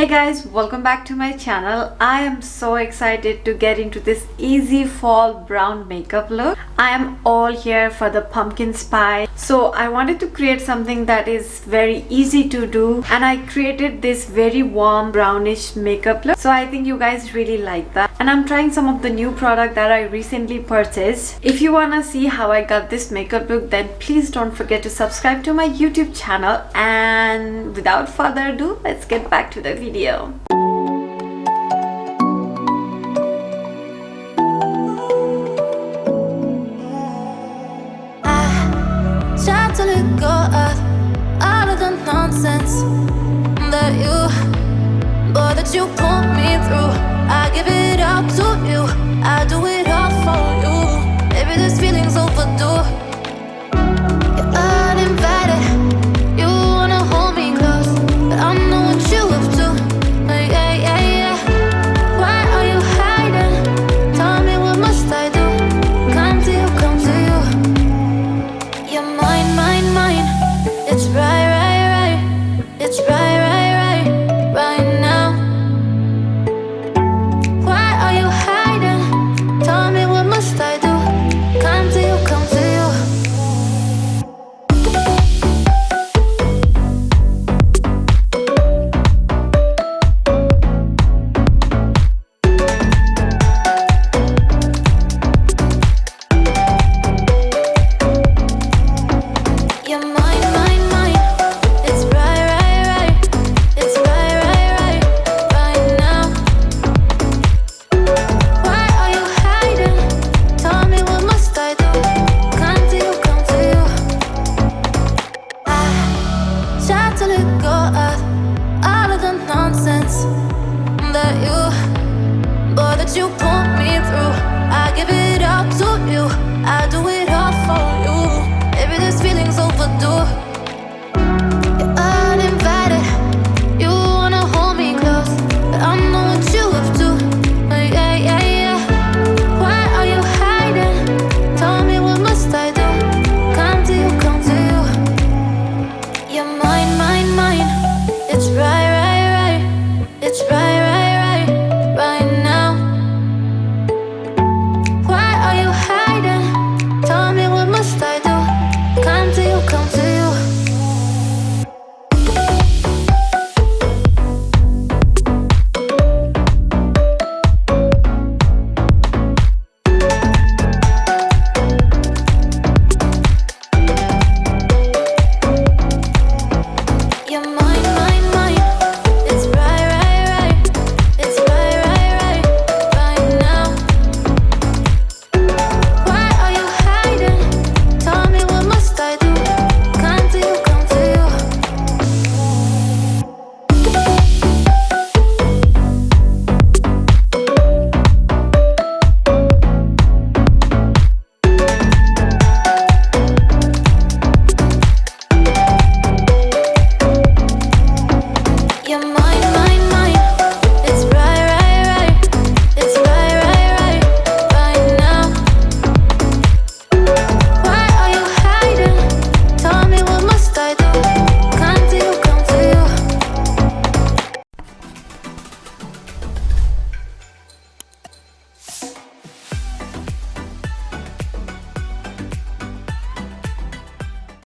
Hey guys, welcome back to my channel. I am so excited to get into this easy fall brown makeup look. I am all here for the pumpkin spice. So I wanted to create something that is very easy to do, and I created this very warm brownish makeup look. So I think you guys really like that. And I'm trying some of the new product that I recently purchased. If you wanna see how I got this makeup look, then please don't forget to subscribe to my YouTube channel. And without further ado, let's get back to the video. I tried to let go of all of the nonsense that you put me through. I give it all to you. I do it all for you.